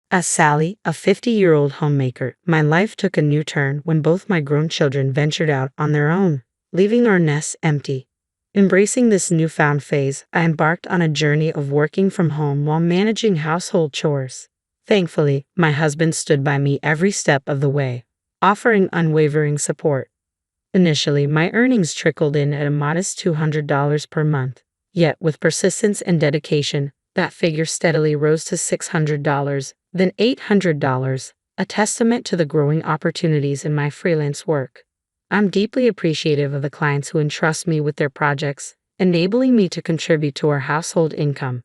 As Sally, a 50-year-old homemaker, my life took a new turn when both my grown children ventured out on their own, leaving our nests empty. Embracing this newfound phase, I embarked on a journey of working from home while managing household chores. Thankfully, my husband stood by me every step of the way, offering unwavering support. Initially, my earnings trickled in at a modest $200 per month. Yet, with persistence and dedication, that figure steadily rose to $600, then $800, a testament to the growing opportunities in my freelance work. I'm deeply appreciative of the clients who entrust me with their projects, enabling me to contribute to our household income.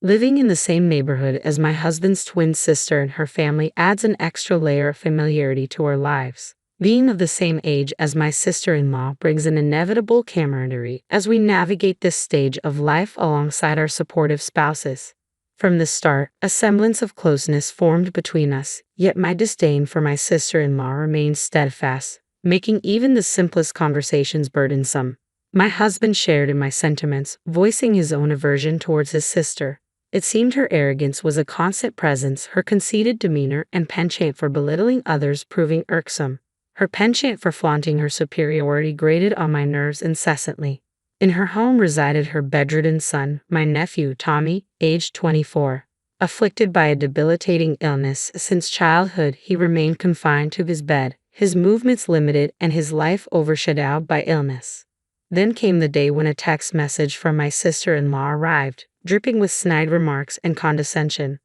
Living in the same neighborhood as my husband's twin sister and her family adds an extra layer of familiarity to our lives. Being of the same age as my sister-in-law brings an inevitable camaraderie as we navigate this stage of life alongside our supportive spouses. From the start, a semblance of closeness formed between us, yet my disdain for my sister-in-law remained steadfast, making even the simplest conversations burdensome. My husband shared in my sentiments, voicing his own aversion towards his sister. It seemed her arrogance was a constant presence, her conceited demeanor and penchant for belittling others proving irksome. Her penchant for flaunting her superiority grated on my nerves incessantly. In her home resided her bedridden son, my nephew Tommy, aged 24. Afflicted by a debilitating illness since childhood, he remained confined to his bed, his movements limited and his life overshadowed by illness. Then came the day when a text message from my sister-in-law arrived, dripping with snide remarks and condescension.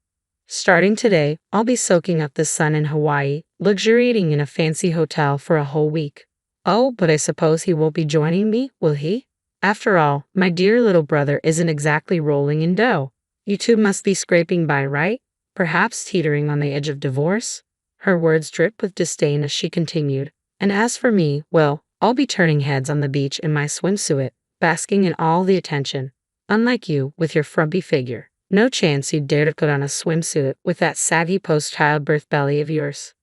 Starting today, I'll be soaking up the sun in Hawaii, luxuriating in a fancy hotel for a whole week. Oh, but I suppose he won't be joining me, will he? After all, my dear little brother isn't exactly rolling in dough. You two must be scraping by, right? Perhaps teetering on the edge of divorce? Her words dripped with disdain as she continued. And as for me, well, I'll be turning heads on the beach in my swimsuit, basking in all the attention. Unlike you, with your frumpy figure. No chance you'd dare to put on a swimsuit with that saggy post-childbirth belly of yours.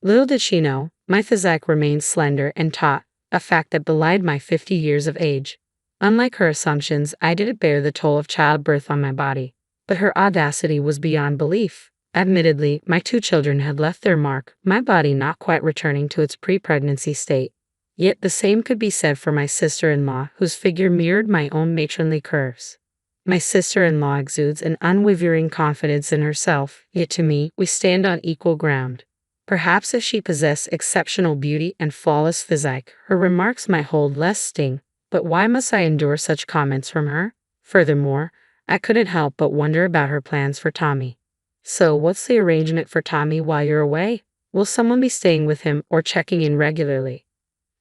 Little did she know, my physique remained slender and taut, a fact that belied my 50 years of age. Unlike her assumptions, I didn't bear the toll of childbirth on my body, but her audacity was beyond belief. Admittedly, my two children had left their mark, my body not quite returning to its pre-pregnancy state. Yet the same could be said for my sister-in-law, whose figure mirrored my own matronly curves. My sister-in-law exudes an unwavering confidence in herself, yet to me, we stand on equal ground. Perhaps if she possessed exceptional beauty and flawless physique, her remarks might hold less sting, but why must I endure such comments from her? Furthermore, I couldn't help but wonder about her plans for Tommy. So, what's the arrangement for Tommy while you're away? Will someone be staying with him or checking in regularly?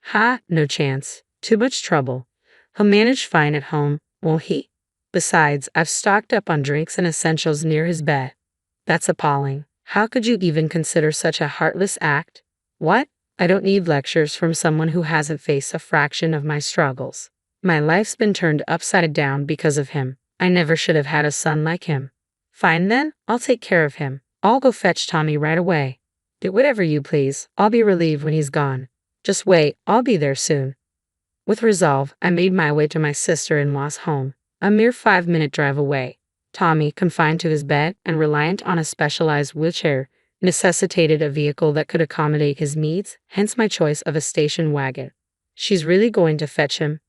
Ha, no chance. Too much trouble. He'll manage fine at home, won't he? Besides, I've stocked up on drinks and essentials near his bed. That's appalling. How could you even consider such a heartless act? What? I don't need lectures from someone who hasn't faced a fraction of my struggles. My life's been turned upside down because of him. I never should have had a son like him. Fine then, I'll take care of him. I'll go fetch Tommy right away. Do whatever you please. I'll be relieved when he's gone. Just wait, I'll be there soon. With resolve, I made my way to my sister-in-law's home, a mere 5-minute drive away. Tommy, confined to his bed and reliant on a specialized wheelchair, necessitated a vehicle that could accommodate his needs, hence my choice of a station wagon. She's really going to fetch him?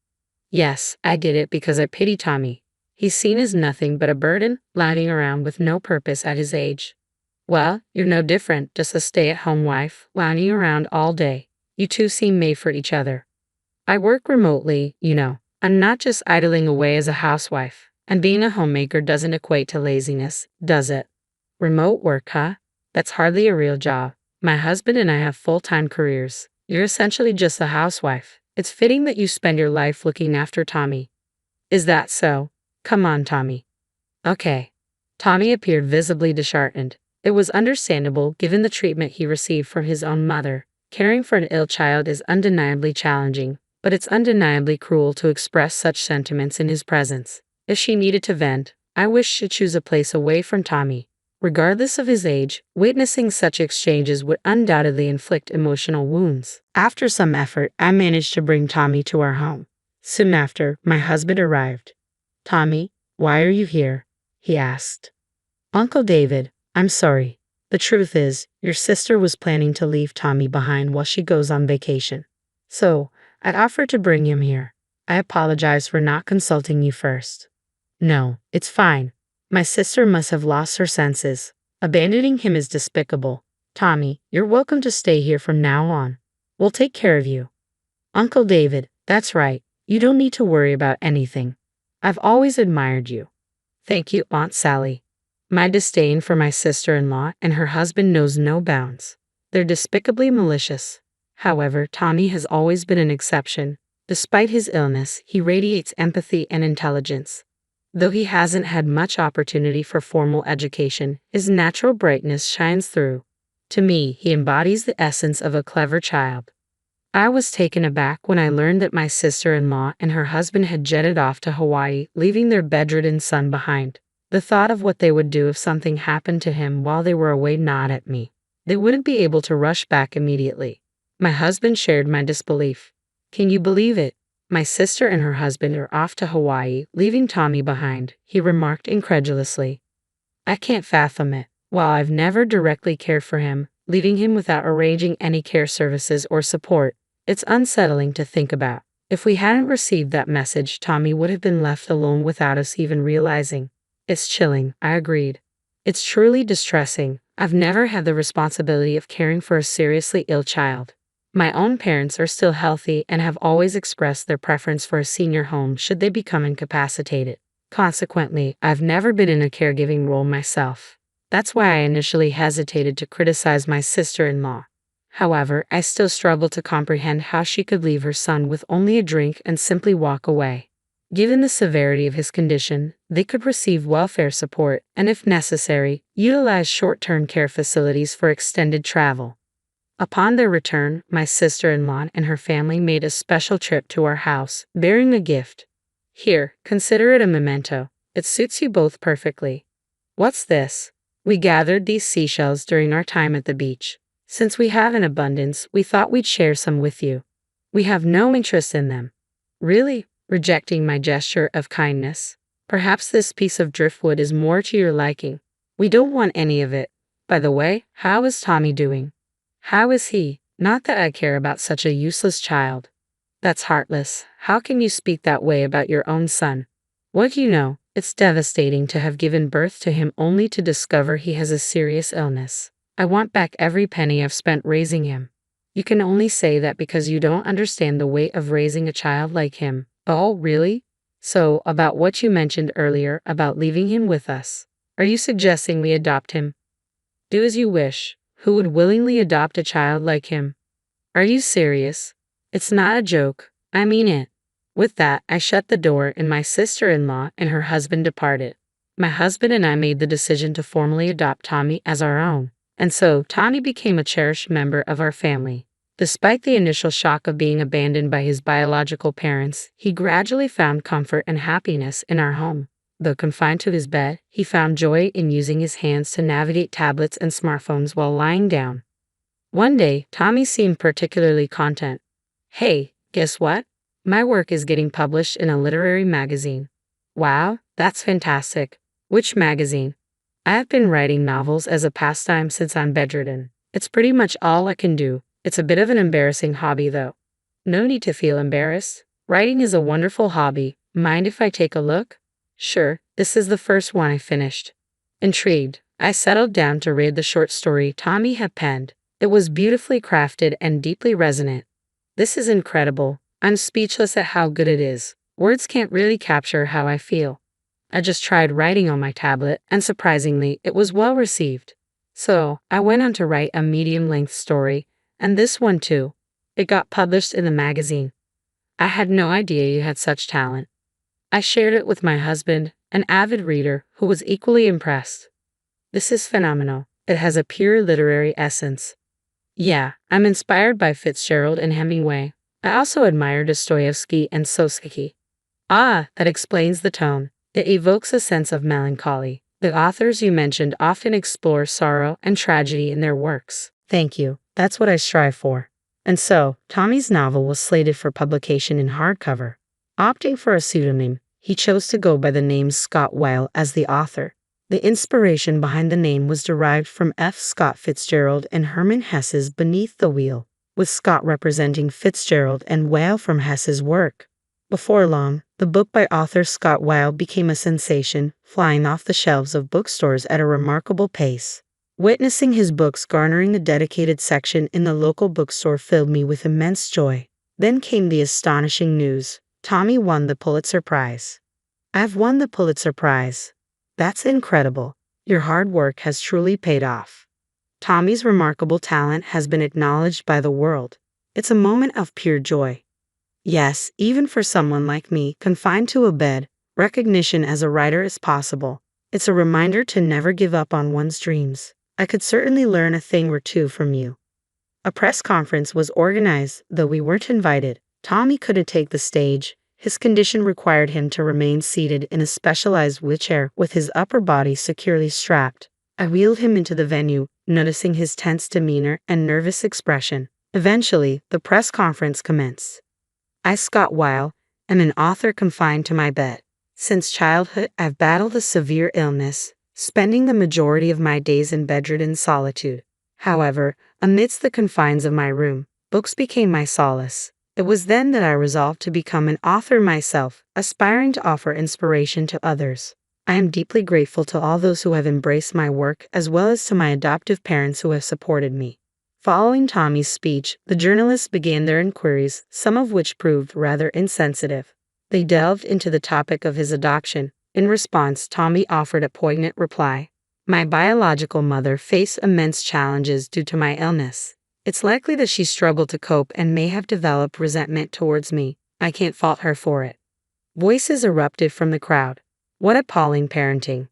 Yes, I did it because I pity Tommy. He's seen as nothing but a burden, lounging around with no purpose at his age. Well, you're no different, just a stay-at-home wife, lounging around all day. You two seem made for each other. I work remotely, you know. I'm not just idling away as a housewife. And being a homemaker doesn't equate to laziness, does it? Remote work, huh? That's hardly a real job. My husband and I have full-time careers. You're essentially just a housewife. It's fitting that you spend your life looking after Tommy. Is that so? Come on, Tommy. Okay. Tommy appeared visibly disheartened. It was understandable given the treatment he received from his own mother. Caring for an ill child is undeniably challenging, but it's undeniably cruel to express such sentiments in his presence. If she needed to vent, I wish she'd choose a place away from Tommy. Regardless of his age, witnessing such exchanges would undoubtedly inflict emotional wounds. After some effort, I managed to bring Tommy to our home. Soon after, my husband arrived. Tommy, why are you here? He asked. Uncle David, I'm sorry. The truth is, your sister was planning to leave Tommy behind while she goes on vacation. So, I offered to bring him here. I apologize for not consulting you first. No, it's fine. My sister must have lost her senses. Abandoning him is despicable. Tommy, you're welcome to stay here from now on. We'll take care of you. Uncle David, that's right. You don't need to worry about anything. I've always admired you. Thank you, Aunt Sally. My disdain for my sister-in-law and her husband knows no bounds. They're despicably malicious. However, Tommy has always been an exception. Despite his illness, he radiates empathy and intelligence. Though he hasn't had much opportunity for formal education, his natural brightness shines through. To me, he embodies the essence of a clever child. I was taken aback when I learned that my sister-in-law and her husband had jetted off to Hawaii, leaving their bedridden son behind. The thought of what they would do if something happened to him while they were away gnawed at me. They wouldn't be able to rush back immediately. My husband shared my disbelief. Can you believe it? My sister and her husband are off to Hawaii, leaving Tommy behind, he remarked incredulously. I can't fathom it. While I've never directly cared for him, leaving him without arranging any care services or support, it's unsettling to think about. If we hadn't received that message, Tommy would have been left alone without us even realizing. It's chilling, I agreed. It's truly distressing. I've never had the responsibility of caring for a seriously ill child. My own parents are still healthy and have always expressed their preference for a senior home should they become incapacitated. Consequently, I've never been in a caregiving role myself. That's why I initially hesitated to criticize my sister-in-law. However, I still struggle to comprehend how she could leave her son with only a drink and simply walk away. Given the severity of his condition, they could receive welfare support and, if necessary, utilize short-term care facilities for extended travel. Upon their return, my sister-in-law and her family made a special trip to our house, bearing a gift. Here, consider it a memento. It suits you both perfectly. What's this? We gathered these seashells during our time at the beach. Since we have an abundance, we thought we'd share some with you. We have no interest in them. Really? Rejecting my gesture of kindness. Perhaps this piece of driftwood is more to your liking. We don't want any of it. By the way, how is Tommy doing? How is he? Not that I care about such a useless child. That's heartless. How can you speak that way about your own son? What do you know? It's devastating to have given birth to him only to discover he has a serious illness. I want back every penny I've spent raising him. You can only say that because you don't understand the weight of raising a child like him. Oh, really? So, about what you mentioned earlier about leaving him with us. Are you suggesting we adopt him? Do as you wish. Who would willingly adopt a child like him? Are you serious? It's not a joke. I mean it. With that, I shut the door and my sister-in-law and her husband departed. My husband and I made the decision to formally adopt Tommy as our own. And so, Tommy became a cherished member of our family. Despite the initial shock of being abandoned by his biological parents, he gradually found comfort and happiness in our home. Though confined to his bed, he found joy in using his hands to navigate tablets and smartphones while lying down. One day, Tommy seemed particularly content. Hey, guess what? My work is getting published in a literary magazine. Wow, that's fantastic. Which magazine? I have been writing novels as a pastime since I'm bedridden. It's pretty much all I can do. It's a bit of an embarrassing hobby, though. No need to feel embarrassed. Writing is a wonderful hobby. Mind if I take a look? Sure, this is the first one I finished. Intrigued, I settled down to read the short story Tommy had penned. It was beautifully crafted and deeply resonant. This is incredible. I'm speechless at how good it is. Words can't really capture how I feel. I just tried writing on my tablet, and surprisingly, it was well received. So, I went on to write a medium-length story, and this one too. It got published in the magazine. I had no idea you had such talent. I shared it with my husband, an avid reader, who was equally impressed. This is phenomenal. It has a pure literary essence. Yeah, I'm inspired by Fitzgerald and Hemingway. I also admire Dostoevsky and Soseki. Ah, that explains the tone. It evokes a sense of melancholy. The authors you mentioned often explore sorrow and tragedy in their works. Thank you. That's what I strive for. And so, Tommy's novel was slated for publication in hardcover. Opting for a pseudonym, he chose to go by the name Scott Weil as the author. The inspiration behind the name was derived from F. Scott Fitzgerald and Herman Hesse's Beneath the Wheel, with Scott representing Fitzgerald and Weil from Hesse's work. Before long, the book by author Scott Weil became a sensation, flying off the shelves of bookstores at a remarkable pace. Witnessing his books garnering a dedicated section in the local bookstore filled me with immense joy. Then came the astonishing news. Tommy won the Pulitzer Prize. I've won the Pulitzer Prize. That's incredible. Your hard work has truly paid off. Tommy's remarkable talent has been acknowledged by the world. It's a moment of pure joy. Yes, even for someone like me, confined to a bed, recognition as a writer is possible. It's a reminder to never give up on one's dreams. I could certainly learn a thing or two from you. A press conference was organized, though we weren't invited. Tommy couldn't take the stage. His condition required him to remain seated in a specialized wheelchair with his upper body securely strapped. I wheeled him into the venue, noticing his tense demeanor and nervous expression. Eventually, the press conference commenced. I, Scott Weil, am an author confined to my bed. Since childhood, I've battled a severe illness, spending the majority of my days in bedridden solitude. However, amidst the confines of my room, books became my solace. It was then that I resolved to become an author myself, aspiring to offer inspiration to others. I am deeply grateful to all those who have embraced my work, as well as to my adoptive parents who have supported me. Following Tommy's speech, the journalists began their inquiries, some of which proved rather insensitive. They delved into the topic of his adoption. In response, Tommy offered a poignant reply. My biological mother faced immense challenges due to my illness. It's likely that she struggled to cope and may have developed resentment towards me. I can't fault her for it. Voices erupted from the crowd. What appalling parenting.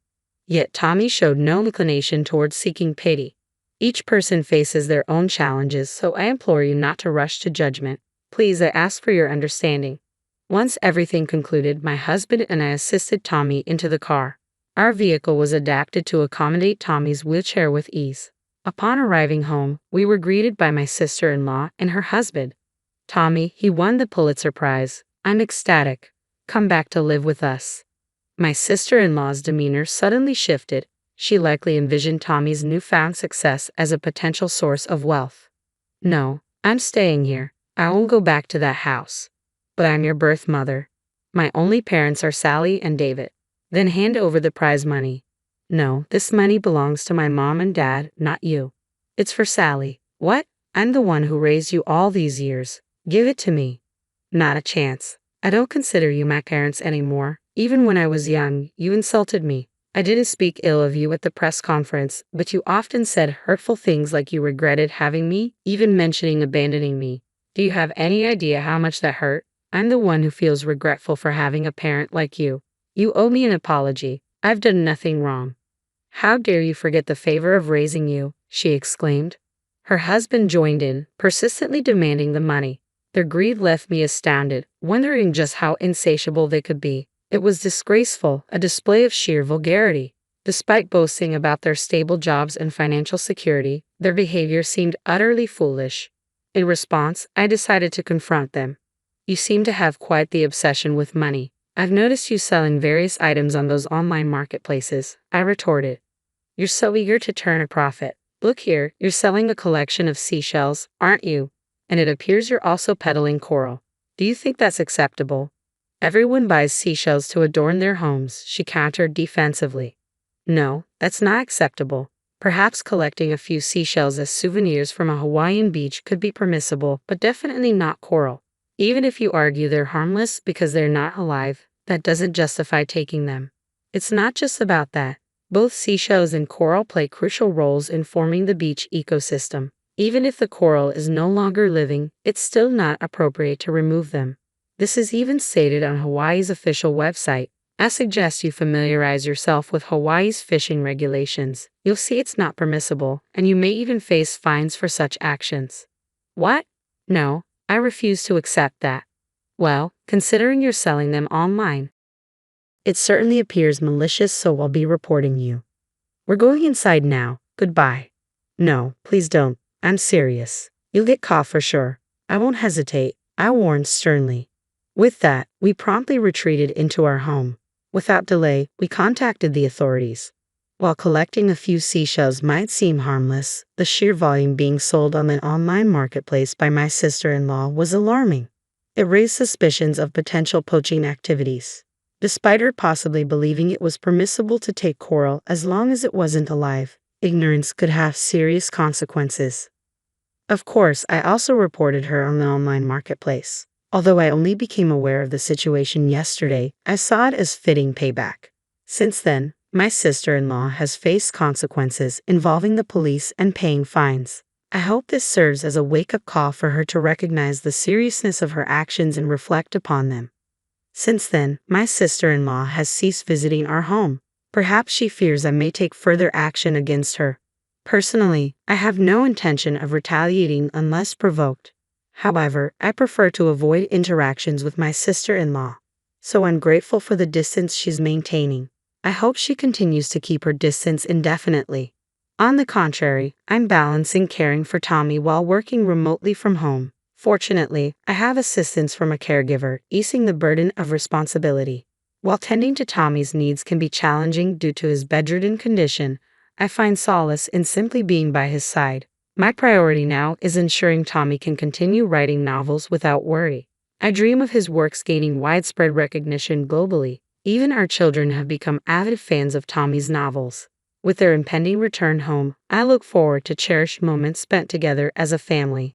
Yet Tommy showed no inclination towards seeking pity. Each person faces their own challenges, so I implore you not to rush to judgment. Please, I ask for your understanding. Once everything concluded, my husband and I assisted Tommy into the car. Our vehicle was adapted to accommodate Tommy's wheelchair with ease. Upon arriving home, we were greeted by my sister-in-law and her husband. Tommy, he won the Pulitzer Prize. I'm ecstatic. Come back to live with us. My sister-in-law's demeanor suddenly shifted. She likely envisioned Tommy's newfound success as a potential source of wealth. No, I'm staying here. I won't go back to that house. But I'm your birth mother. My only parents are Sally and David. Then hand over the prize money. No, this money belongs to my mom and dad, not you. It's for Sally. What? I'm the one who raised you all these years. Give it to me. Not a chance. I don't consider you my parents anymore. Even when I was young, you insulted me. I didn't speak ill of you at the press conference, but you often said hurtful things like you regretted having me, even mentioning abandoning me. Do you have any idea how much that hurt? I'm the one who feels regretful for having a parent like you. You owe me an apology. I've done nothing wrong. How dare you forget the favor of raising you, she exclaimed. Her husband joined in, persistently demanding the money. Their greed left me astounded, wondering just how insatiable they could be. It was disgraceful, a display of sheer vulgarity. Despite boasting about their stable jobs and financial security, their behavior seemed utterly foolish. In response, I decided to confront them. You seem to have quite the obsession with money. I've noticed you selling various items on those online marketplaces, I retorted. You're so eager to turn a profit. Look here, you're selling a collection of seashells, aren't you? And it appears you're also peddling coral. Do you think that's acceptable? Everyone buys seashells to adorn their homes, she countered defensively. No, that's not acceptable. Perhaps collecting a few seashells as souvenirs from a Hawaiian beach could be permissible, but definitely not coral. Even if you argue they're harmless because they're not alive, that doesn't justify taking them. It's not just about that. Both seashells and coral play crucial roles in forming the beach ecosystem. Even if the coral is no longer living, it's still not appropriate to remove them. This is even stated on Hawaii's official website. I suggest you familiarize yourself with Hawaii's fishing regulations. You'll see it's not permissible, and you may even face fines for such actions. What? No, I refuse to accept that. Well, considering you're selling them online, it certainly appears malicious, so I'll be reporting you. We're going inside now. Goodbye. No, please don't. I'm serious. You'll get caught for sure. I won't hesitate, I warned sternly. With that, we promptly retreated into our home. Without delay, we contacted the authorities. While collecting a few seashells might seem harmless, the sheer volume being sold on the online marketplace by my sister-in-law was alarming. It raised suspicions of potential poaching activities. Despite her possibly believing it was permissible to take coral as long as it wasn't alive, ignorance could have serious consequences. Of course, I also reported her on the online marketplace. Although I only became aware of the situation yesterday, I saw it as fitting payback. Since then, my sister-in-law has faced consequences involving the police and paying fines. I hope this serves as a wake-up call for her to recognize the seriousness of her actions and reflect upon them. Since then, my sister-in-law has ceased visiting our home. Perhaps she fears I may take further action against her. Personally, I have no intention of retaliating unless provoked. However, I prefer to avoid interactions with my sister-in-law. So I'm grateful for the distance she's maintaining. I hope she continues to keep her distance indefinitely. On the contrary, I'm balancing caring for Tommy while working remotely from home. Fortunately, I have assistance from a caregiver, easing the burden of responsibility. While tending to Tommy's needs can be challenging due to his bedridden condition, I find solace in simply being by his side. My priority now is ensuring Tommy can continue writing novels without worry. I dream of his works gaining widespread recognition globally. Even our children have become avid fans of Tommy's novels. With their impending return home, I look forward to cherished moments spent together as a family.